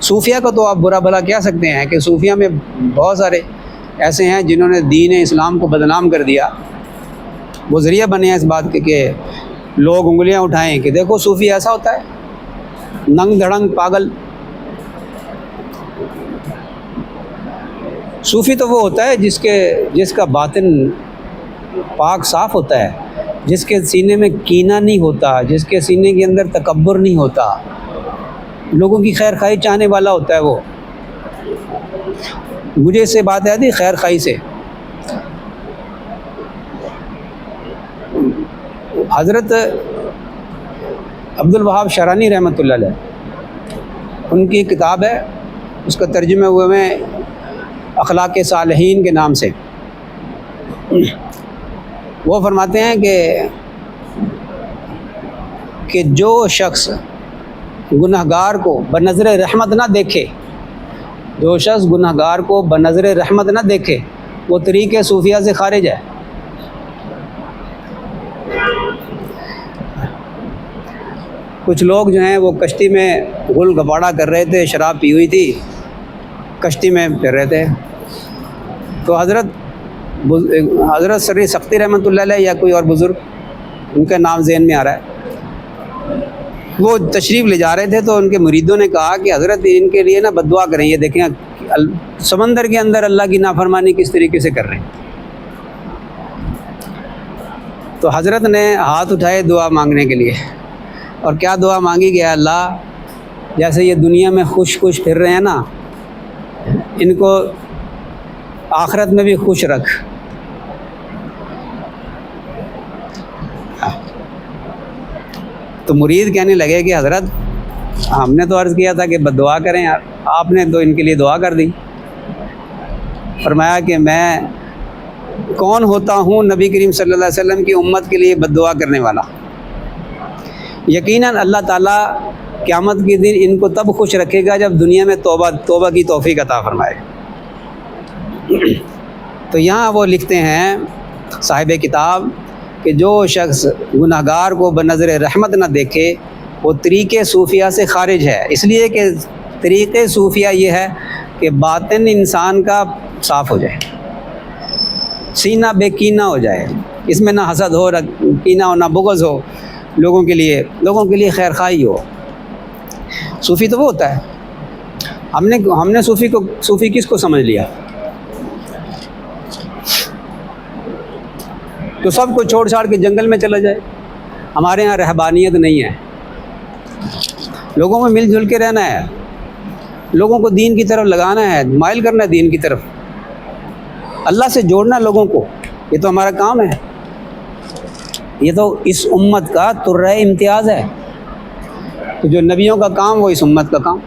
صوفیہ کو تو آپ برا بھلا کہہ سکتے ہیں کہ صوفیہ میں بہت سارے ایسے ہیں جنہوں نے دین اسلام کو بدنام کر دیا، وہ ذریعہ بنے ہیں اس بات کے کہ لوگ انگلیاں اٹھائیں کہ دیکھو صوفی ایسا ہوتا ہے، ننگ دھڑنگ پاگل۔ صوفی تو وہ ہوتا ہے جس کا باطن پاک صاف ہوتا ہے، جس کے سینے میں کینہ نہیں ہوتا، جس کے سینے کے اندر تکبر نہیں ہوتا، لوگوں کی خیر خواہی چاہنے والا ہوتا ہے وہ۔ مجھے اس سے بات یاد ہے خیر خواہی سے، حضرت عبد الوہاب شرانی رحمۃ اللہ علیہ، ان کی کتاب ہے، اس کا ترجمہ ہوئے میں اخلاق صالحین کے نام سے۔ وہ فرماتے ہیں کہ جو شخص گنہگار کو بنظر رحمت نہ دیکھے، جو شخص گنہگار کو بنظر رحمت نہ دیکھے وہ طریق صوفیہ سے خارج ہے۔ کچھ لوگ جو ہیں وہ کشتی میں غل گپاڑا کر رہے تھے، شراب پی ہوئی تھی، کشتی میں پھر رہے تھے، تو حضرت سری سختی رحمۃ اللہ علیہ یا کوئی اور بزرگ، ان کا نام ذہن میں آ رہا ہے، وہ تشریف لے جا رہے تھے، تو ان کے مریدوں نے کہا کہ حضرت ان کے لیے نا بد دعا کریں، یہ دیکھیں سمندر کے اندر اللہ کی نافرمانی کس طریقے سے کر رہے ہیں۔ تو حضرت نے ہاتھ اٹھائے دعا مانگنے کے لیے، اور کیا دعا مانگی کہ اللہ جیسے یہ دنیا میں خوش پھر رہے ہیں نا، ان کو آخرت میں بھی خوش رکھ۔ تو مرید کہنے لگے کہ حضرت ہم نے تو عرض کیا تھا کہ بد دعا کریں، آپ نے تو ان کے لیے دعا کر دی۔ فرمایا کہ میں کون ہوتا ہوں نبی کریم صلی اللہ علیہ وسلم کی امت کے لیے بد دعا کرنے والا؟ یقیناً اللہ تعالیٰ قیامت کے دن ان کو تب خوش رکھے گا جب دنیا میں توبہ کی توفیق عطا فرمائے۔ تو یہاں وہ لکھتے ہیں صاحب کتاب کہ جو شخص گناہگار کو بنظر رحمت نہ دیکھے وہ طریق صوفیہ سے خارج ہے، اس لیے کہ طریق صوفیہ یہ ہے کہ باطن انسان کا صاف ہو جائے، سینہ بے کینہ ہو جائے، اس میں نہ حسد ہو، نہ کینہ ہو، نہ بغض ہو، لوگوں کے لیے خیر خواہی ہو۔ صوفی تو وہ ہوتا ہے، ہم نے صوفی کس کو سمجھ لیا؟ تو سب کو چھوڑ چھاڑ کے جنگل میں چلا جائے۔ ہمارے ہاں رہبانیت نہیں ہے، لوگوں میں مل جل کے رہنا ہے، لوگوں کو دین کی طرف لگانا ہے، مائل کرنا ہے دین کی طرف، اللہ سے جوڑنا لوگوں کو، یہ تو ہمارا کام ہے، یہ تو اس امت کا ترہ امتیاز ہے، تو جو نبیوں کا کام وہ اس امت کا کام۔